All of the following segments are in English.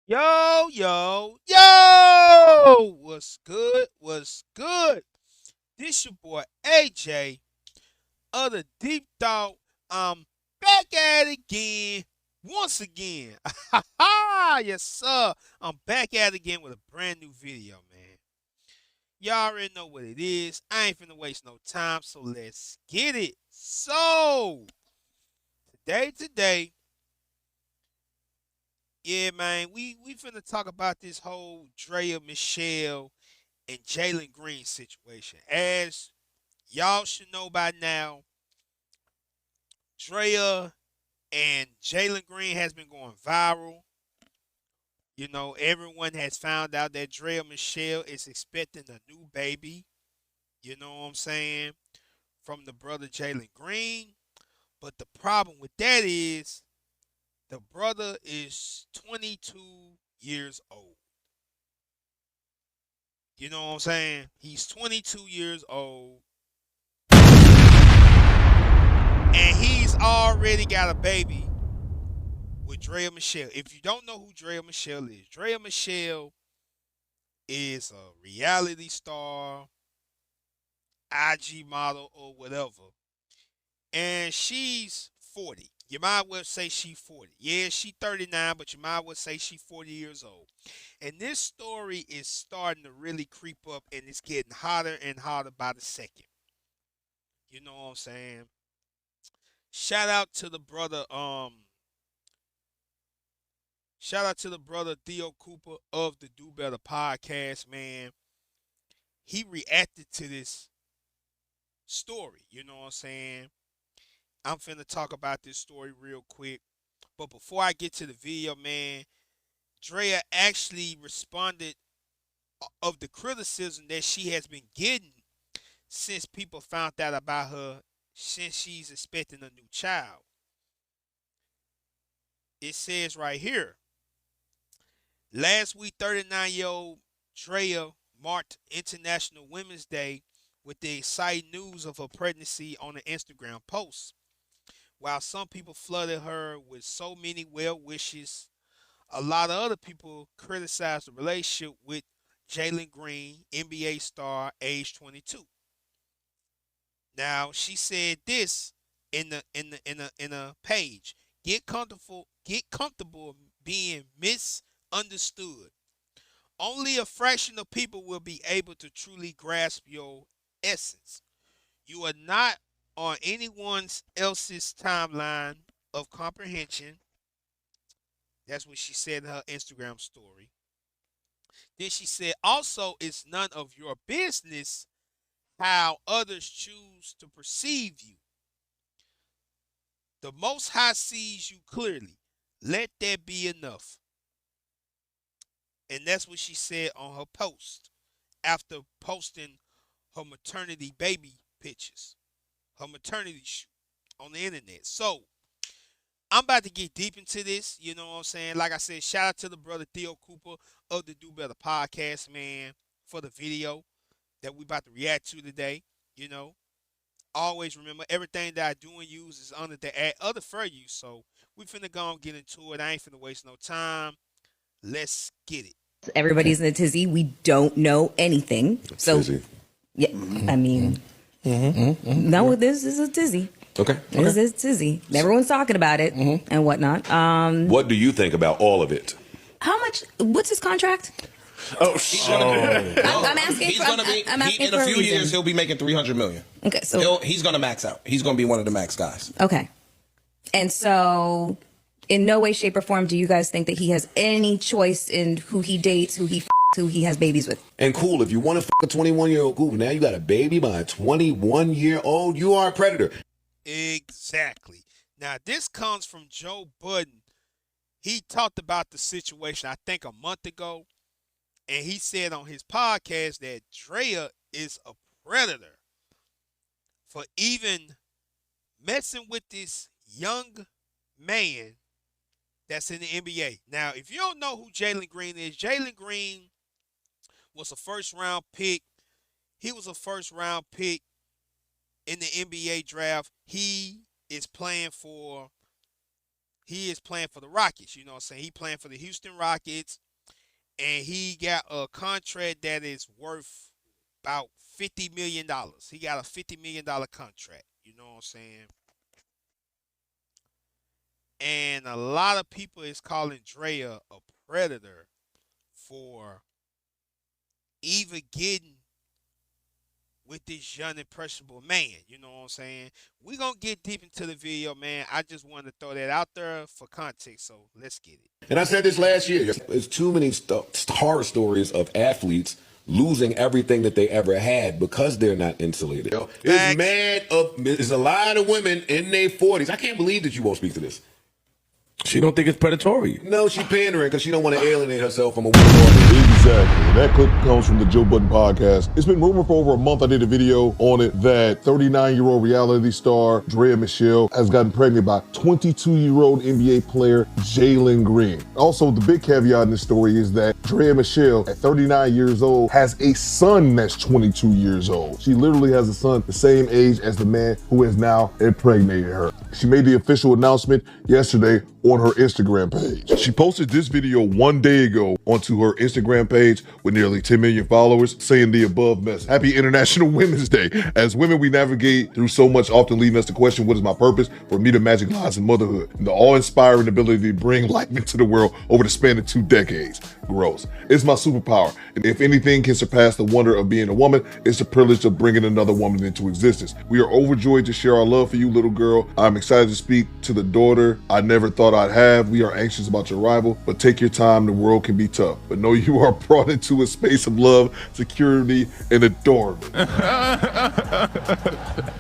Yo, yo, yo! What's good? What's good? This your boy AJ of the Deep Thought. I'm back at it again. Once again. Yes, sir. I'm back at it again with a brand new video, man. Y'all already know what it is. I ain't finna waste no time, so let's get it. So, today, yeah, man, we finna talk about this whole Draya Michele and Jalen Green situation. As y'all should know by now, Drea and Jalen Green has been going viral. You know, everyone has found out that Draya Michele is expecting a new baby. You know what I'm saying? From the brother Jalen Green. But the problem with that is the brother is 22 years old. You know what I'm saying? He's 22 years old and he's already got a baby with Draya Michele. If you don't know who Draya Michele is a reality star, IG model, or whatever. And she's 40. You might well say she's 40. Yeah, she's 39, but you might well say she's 40 years old. And this story is starting to really creep up and it's getting hotter and hotter by the second. You know what I'm saying? Shout out to the brother, shout out to the brother Theo Cooper of the Do Better podcast, man. He reacted to this story. You know what I'm saying? I'm finna talk about this story real quick. But before I get to the video, man, Drea actually responded of the criticism that she has been getting since people found out about her since she's expecting a new child. It says right here, last week 39-year-old Drea marked International Women's Day with the exciting news of her pregnancy on an Instagram post. While some people flooded her with so many well wishes, a lot of other people criticized the relationship with Jalen Green, NBA star, age 22. Now she said this in a page. Get comfortable being misunderstood. Only a fraction of people will be able to truly grasp your essence. You are not on anyone else's timeline of comprehension. That's what she said in her Instagram story. Then she said, also, it's none of your business how others choose to perceive you. The Most High sees you clearly. Let that be enough. And that's what she said on her post after posting her maternity baby pictures, her maternity shoot on the internet. So, I'm about to get deep into this. You know what I'm saying? Like I said, shout out to the brother Theo Cooper of the Do Better podcast, man, for the video that we about to react to today. You know, always remember everything that I do and use is under the other for use. So we finna go and get into it. I ain't finna waste no time. Let's get it. Everybody's in a tizzy. We don't know anything. So, Tizzy. yeah, I mean, no, this is a tizzy. Okay. This Okay. is tizzy. Everyone's talking about it and whatnot. What do you think about all of it? How much? What's his contract? Oh, He's gonna be. I'm asking. He's For, gonna be. I'm asking in for a a few reason. years, he'll be making 300 million. Okay, so He's gonna max out. He's gonna be one of the max guys. okay, and so in no way, shape, or form do you guys think that he has any choice in who he dates, who he who he has babies with? And cool, if you want to a 21-year-old, cool. Now you got a baby by a 21-year-old, you are a predator. Exactly. Now this comes from Joe Budden. He talked about the situation I think a month ago, and he said on his podcast that Drea is a predator for even messing with this young man that's in the NBA. Now, if you don't know who Jalen Green is, Jalen Green was a first round pick. He was a first round pick in the NBA draft. He is playing for he is playing for the Rockets. You know what I'm saying? He playing for the Houston Rockets, and he got a contract that is worth about $50 million. He got a $50 million contract. You know what I'm saying? And a lot of people is calling Draya a predator for even getting with this young impressionable man. You know what I'm saying? We gonna get deep into the video, man. I just wanted to throw that out there for context. So let's get it. And I said this last year. There's too many horror stories of athletes losing everything that they ever had because they're not insulated. Facts. There's a lot of women in their 40s. I can't believe that you won't speak to this. She don't think it's predatory. No, she pandering because she don't want to alienate herself from a woman already. Exactly. That clip comes from the Joe Budden podcast. It's been rumored for over a month. I did a video on it that 39-year-old reality star Draya Michele has gotten pregnant by 22-year-old NBA player Jalen Green. Also, the big caveat in this story is that Draya Michele, at 39 years old, has a son that's 22 years old. She literally has a son the same age as the man who has now impregnated her. She made the official announcement yesterday on her Instagram page. She posted this video 1 day ago onto her Instagram page with nearly 10 million followers saying the above message. Happy International Women's Day. As women, we navigate through so much, often leading us to question what is my purpose. For me, the magic lies in motherhood and the awe-inspiring ability to bring life into the world over the span of 2 decades. Gross. It's my superpower. And if anything can surpass the wonder of being a woman, it's the privilege of bringing another woman into existence. We are overjoyed to share our love for you, little girl. I'm excited to speak to the daughter I never thought I'd have. We are anxious about your arrival, but take your time. The world can be tough, but know you are brought into a space of love, security, and adornment.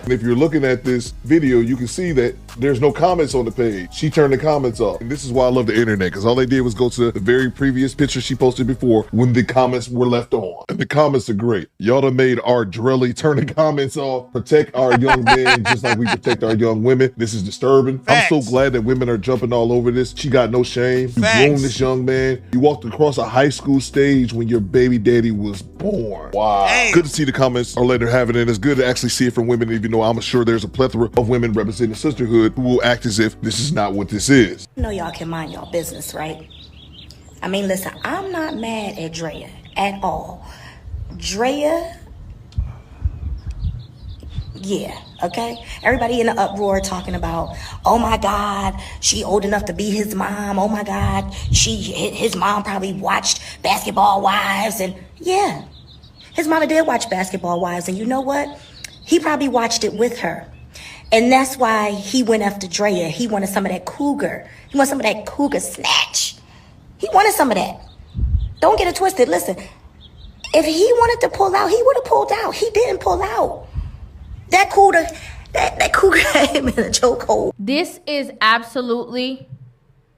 And if you're looking at this video, you can see that there's no comments on the page. She turned the comments off. And this is why I love the internet, because all they did was go to the very previous picture she posted before when the comments were left on. And the comments are great. Y'all done made our Drelly turn the comments off. Protect our young men just like we protect our young women. This is disturbing. Facts. I'm so glad that women are jumping all over this. She got no shame. You Facts. groomed this young man. You walked across a high school stage when your baby daddy was born. Wow. Damn. Good to see the comments are letting her have it, and it's good to actually see it from women, even though I'm sure there's a plethora of women representing sisterhood who will act as if this is not what this is. I know y'all can mind y'all business, right? I mean, listen, I'm not mad at Draya at all. Draya, yeah, okay? Everybody in the uproar talking about, oh my God, she old enough to be his mom. Oh my God, his mom probably watched Basketball Wives. And yeah, his mama did watch Basketball Wives. And you know what? He probably watched it with her. And that's why he went after Draya. He wanted some of that cougar. He wanted some of that cougar snatch. He wanted some of that. Don't get it twisted. Listen, if he wanted to pull out, he would have pulled out. He didn't pull out. That cougar had him in a chokehold. This is absolutely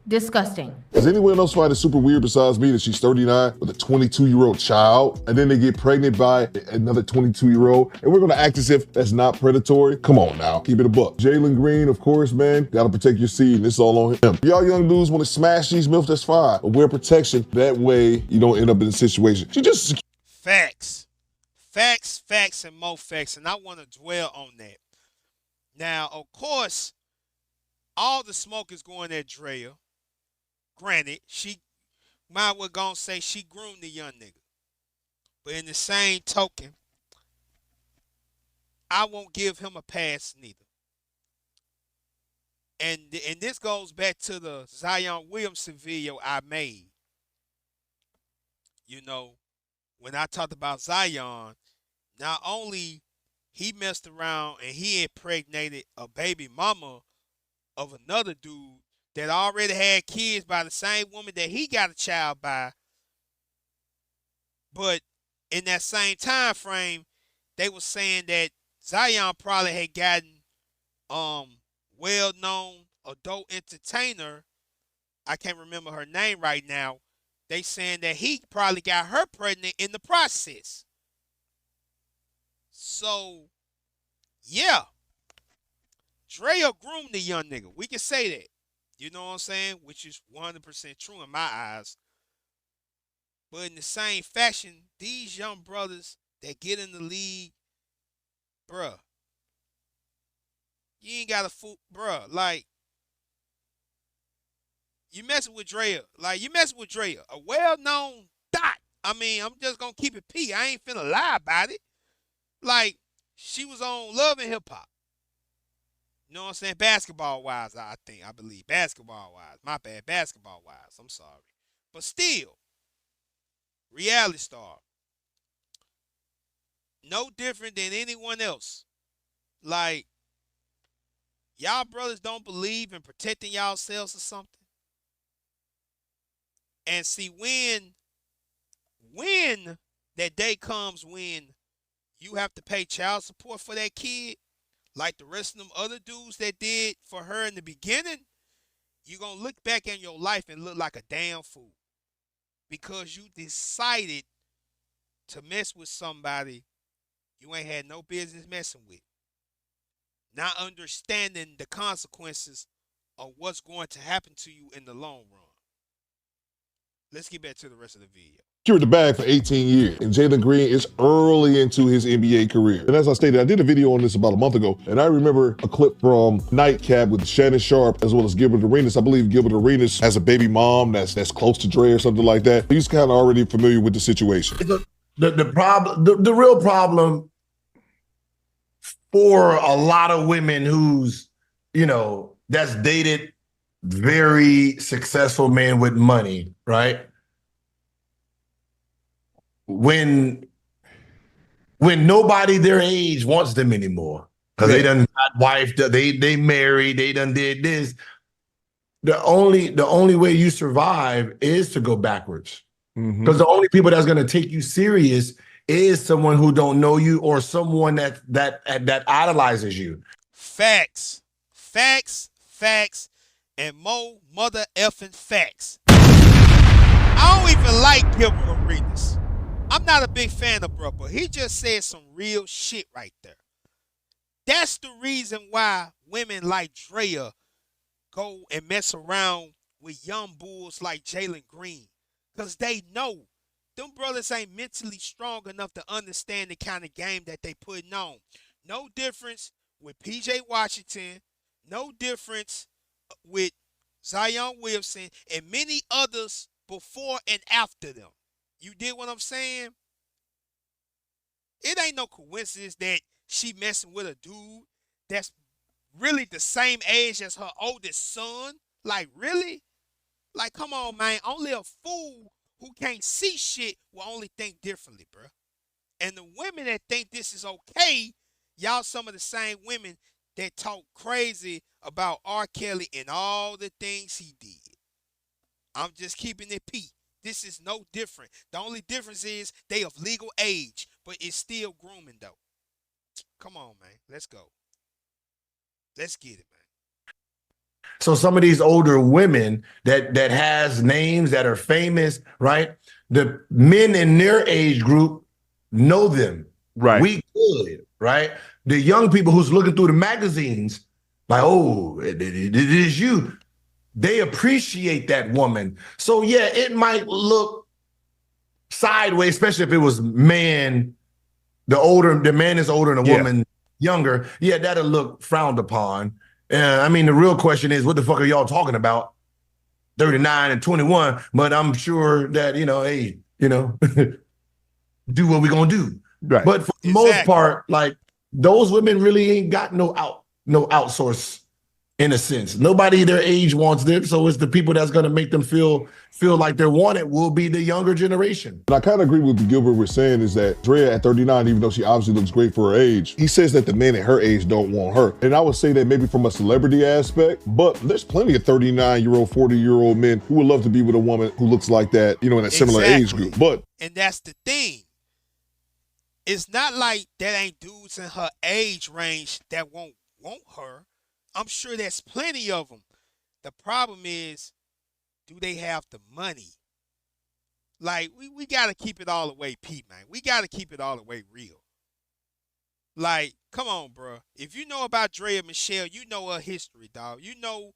disgusting. Does anyone else find it super weird besides me that she's 39 with a 22-year-old child, and then they get pregnant by another 22-year-old, and we're gonna act as if that's not predatory? Come on now, keep it a buck. Jalen Green, of course, man, gotta protect your seed, and it's all on him. Y'all young dudes wanna smash these MILFs, that's fine, but wear protection. That way you don't end up in a situation. She just... Facts. Facts, facts, and more facts. And I want to dwell on that. Now, of course, all the smoke is going at Draya. Granted, she might well gonna say she groomed the young nigga. But in the same token, I won't give him a pass neither. And this goes back to the Zion Williamson video I made. You know, when I talked about Zion, not only he messed around and he impregnated a baby mama of another dude that already had kids by the same woman that he got a child by, but in that same time frame, they were saying that Zion probably had gotten well-known adult entertainer, I can't remember her name right now. They saying that he probably got her pregnant in the process. So, yeah. Draya groomed the young nigga. We can say that. You know what I'm saying? Which is 100% true in my eyes. But in the same fashion, these young brothers that get in the league, bruh, you ain't got to fool, bruh. Like, You messing with Draya. Like, you messing with Draya, a well-known thot. I mean, I'm just gonna keep it P. I ain't finna lie about it. Like, she was on Love and Hip Hop. You know what I'm saying? Basketball wise, I believe. Basketball wise. My bad. Basketball wise. I'm sorry. But still, reality star. No different than anyone else. Like, y'all brothers don't believe in protecting yourselves or something. And see, when that day comes when you have to pay child support for that kid, like the rest of them other dudes that did for her in the beginning, you're going to look back in your life and look like a damn fool because you decided to mess with somebody you ain't had no business messing with, not understanding the consequences of what's going to happen to you in the long run. Let's get back to the rest of the video. Secured the bag for 18 years, and Jalen Green is early into his NBA career. And as I stated, I did a video on this about a month ago, and I remember a clip from Nightcap with Shannon Sharp as well as Gilbert Arenas. I believe Gilbert Arenas has a baby mom that's close to Dre or something like that. He's kind of already familiar with the situation. The real problem for a lot of women who's, that's dated very successful men with money, right? When nobody their age wants them anymore because they done got wife, they married, they done did this. The only way you survive is to go backwards because the only people that's going to take you serious is someone who don't know you or someone that idolizes you. Facts, and more mother effing facts. I don't even like Gilbert Arenas. I'm not a big fan of bro, but he just said some real shit right there. That's the reason why women like Draya go and mess around with young bulls like Jalen Green. Because they know them brothers ain't mentally strong enough to understand the kind of game that they putting on. No difference with PJ Washington. No difference with Zion Williamson and many others before and after them. You did what I'm saying? It ain't no coincidence that she messing with a dude that's really the same age as her oldest son. Like, really? Like, come on, man. Only a fool who can't see shit will only think differently, bro. And the women that think this is okay, y'all some of the same women that talk crazy about R. Kelly and all the things he did. I'm just keeping it P. This is no different. The only difference is they of legal age, but it's still grooming though. Come on, man. Let's go. Let's get it, man. So some of these older women that has names that are famous, right? The men in their age group know them. Right. We could, right? The young people who's looking through the magazines, like, oh, it is you. They appreciate that woman. So yeah, it might look sideways, especially if it was man, the man is older and the woman younger. Yeah, that'll look frowned upon. I mean, the real question is, what the fuck are y'all talking about? 39 and 21, but I'm sure that, hey, do what we're gonna do. Right. But for the most part, like, those women really ain't got no outsource in a sense. Nobody their age wants them, so it's the people that's gonna make them feel like they're wanted will be the younger generation. And I kind of agree with what Gilbert was saying is that Draya at 39, even though she obviously looks great for her age, he says that the men at her age don't want her. And I would say that maybe from a celebrity aspect, but there's plenty of 39-year-old, 40-year-old men who would love to be with a woman who looks like that, in a similar age group. And that's the thing. It's not like that ain't dudes in her age range that won't want her. I'm sure there's plenty of them. The problem is, do they have the money? Like, we got to keep it all the way Pete, man. We got to keep it all the way real. Like, come on, bro. If you know about Draya Michele, you know her history, dog. You know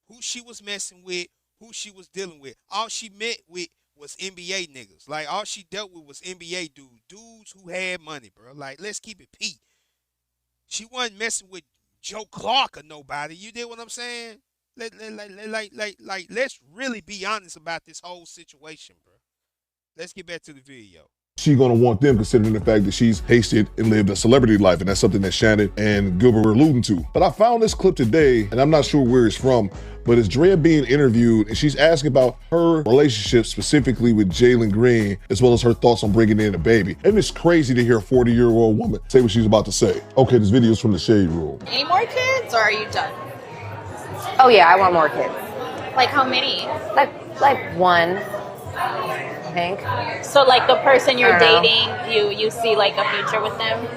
who she was messing with, who she was dealing with. All she met with was NBA niggas. Like, all she dealt with was NBA dudes who had money, bro. Like, let's keep it Pete. She wasn't messing with Joe Clark or nobody. You did what I'm saying? Let's really be honest about this whole situation, bro. Let's get back to the video. She gonna want them considering the fact that she's hasted and lived a celebrity life, and that's something that Shannon and Gilbert were alluding to. But I found this clip today, and I'm not sure where it's from, but it's Draya being interviewed, and she's asking about her relationship specifically with Jalen Green, as well as her thoughts on bringing in a baby. And it's crazy to hear a 40-year-old woman say what she's about to say. Okay, this video's from the Shade Room. Any more kids, or are you done? Oh yeah, I want more kids. Like how many? Like one, I think. So like the person you're I don't know. dating, you see like a future with them?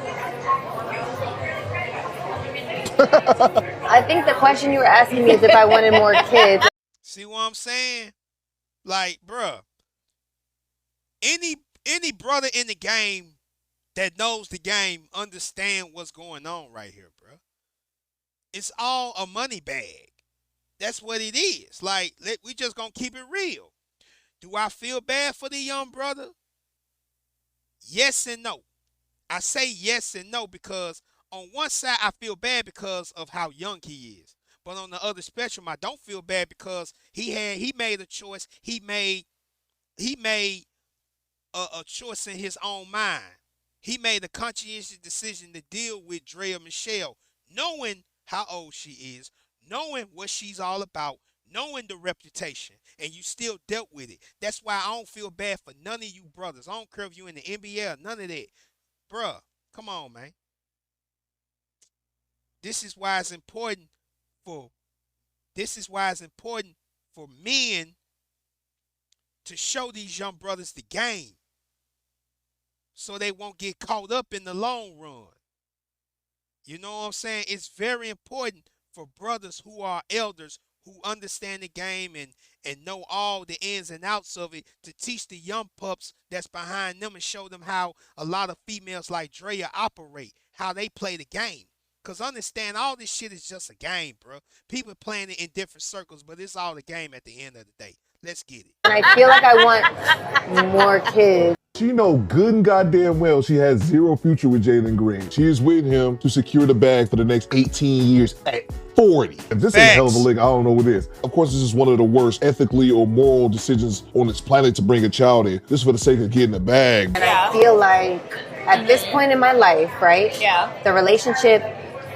I think the question you were asking me is if I wanted more kids. See what I'm saying? Like, bruh, any brother in the game that knows the game understand what's going on right here, bruh. It's all a money bag. That's what it is. Like, we just gonna keep it real. Do I feel bad for the young brother? Yes and no. I say yes and no because on one side I feel bad because of how young he is. But on the other spectrum, I don't feel bad because he made a choice. He made a choice in his own mind. He made a conscientious decision to deal with Draya Michele, knowing how old she is, knowing what she's all about, knowing the reputation, and you still dealt with it. That's why I don't feel bad for none of you brothers. I don't care if you in the NBA or none of that. Bruh, come on, man. This is why it's important for men to show these young brothers the game so they won't get caught up in the long run. You know what I'm saying? It's very important for brothers who are elders who understand the game and know all the ins and outs of it to teach the young pups that's behind them and show them how a lot of females like Draya operate, how they play the game. Because understand, all this shit is just a game, bro. People playing it in different circles, but it's all a game at the end of the day. Let's get it. And I feel like I want more kids. She know good and goddamn well she has zero future with Jalen Green. She is with him to secure the bag for the next 18 years at 40. If this ain't a hell of a lick, I don't know what is. Of course, this is one of the worst ethically or moral decisions on this planet to bring a child in. Just for the sake of getting a bag. And I feel like at this point in my life, right? Yeah. The relationship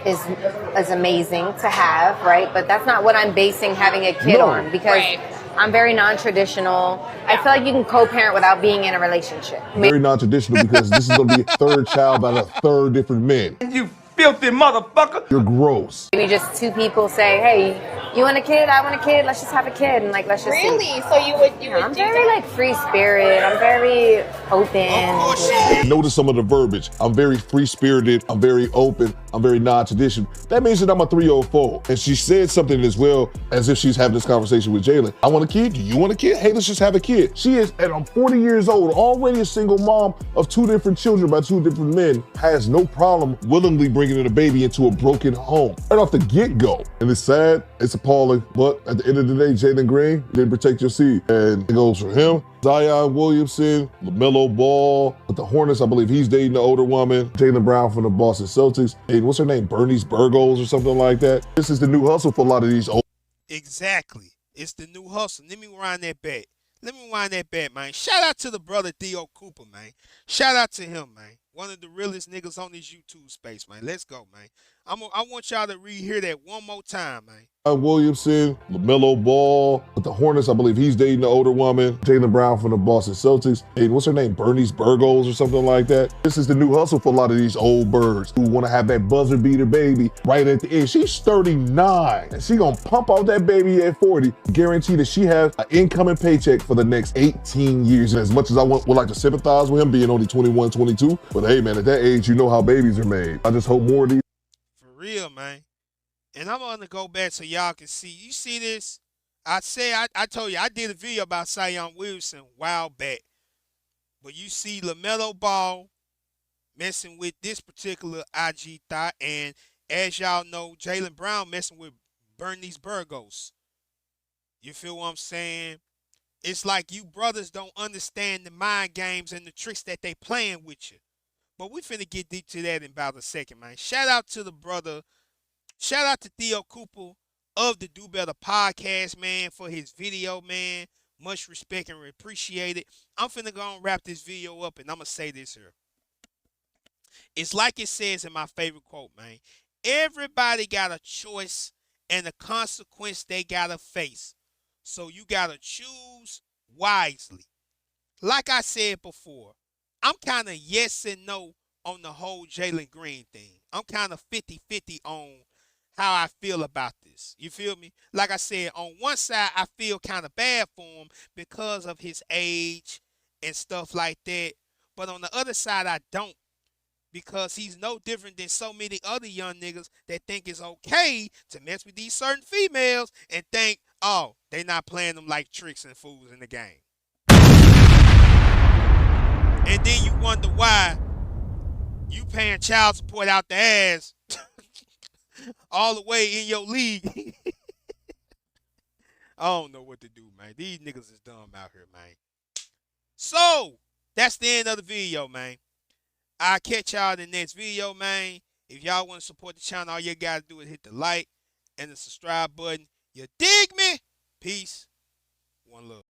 is amazing to have, right? But that's not what I'm basing having a kid on because Right. I'm very non-traditional. I feel like you can co-parent without being in a relationship. Very non-traditional because this is gonna be a third child by the third different men. You filthy motherfucker. You're gross. Maybe just two people say, hey, you want a kid? I want a kid. Let's just have a kid and like let's just Really? see. So you would I'm do very that? like free spirit. I'm very open. Notice some of the verbiage. I'm very free-spirited. I'm very open. I'm very non-traditional. That means that I'm a 304. And she said something as well as if she's having this conversation with Jalen. I want a kid. Do you want a kid? Hey, let's just have a kid. She is, and I'm 40 years old, already a single mom of two different children by two different men, has no problem willingly bringing in a baby into a broken home. Right off the get-go. And it's sad, it's appalling, but at the end of the day, Jalen Green didn't protect your seed. And it goes for him, Zion Williamson, LaMelo Ball, with the Hornets, I believe he's dating the older woman, Jaylen Brown from the Boston Celtics, and what's her name, Bernice Burgos or something like that. This is the new hustle for a lot of these old. Exactly. It's the new hustle. Let me wind that back. Man. Shout out to the brother Theo Cooper, man. Shout out to him, man. One of the realest niggas on this YouTube space, man. Let's go, man. I want y'all to rehear that one more time, man. Williamson, LaMelo Ball, with the Hornets, I believe he's dating the older woman, Jaylen Brown from the Boston Celtics, and what's her name, Bernice Burgos or something like that. This is the new hustle for a lot of these old birds who want to have that buzzer beater baby right at the end. She's 39, and she gonna pump out that baby at 40, guarantee that she has an incoming paycheck for the next 18 years. And as much as I would like to sympathize with him being only 21, 22, but hey man, at that age, you know how babies are made. I just hope more of these. For real, man. And I'm gonna go back so y'all can see. You see this? I told you I did a video about Zion Williamson a while back. But you see LaMelo Ball messing with this particular IG thought, and as y'all know, Jaylen Brown messing with Bernice Burgos. You feel what I'm saying? It's like you brothers don't understand the mind games and the tricks that they playing with you. But we finna get deep to that in about a second, man. Shout out to the brother. Shout out to Theo Cooper of the Do Better podcast, man, for his video, man. Much respect and appreciate it. I'm finna go and wrap this video up, and I'm gonna say this here. It's like it says in my favorite quote, man. Everybody got a choice and a consequence they gotta face. So you gotta choose wisely. Like I said before, I'm kind of yes and no on the whole Jalen Green thing. I'm kind of 50-50 on how I feel about this. You feel me? Like I said, on one side, I feel kind of bad for him because of his age and stuff like that. But on the other side, I don't, because he's no different than so many other young niggas that think it's okay to mess with these certain females and think, oh, they not playing them like tricks and fools in the game. And then you wonder why you paying child support out the ass all the way in your league. I don't know what to do, man. These niggas is dumb out here, man. So, that's the end of the video, man. I'll catch y'all in the next video, man. If y'all want to support the channel, all you got to do is hit the like and the subscribe button. You dig me? Peace. One love.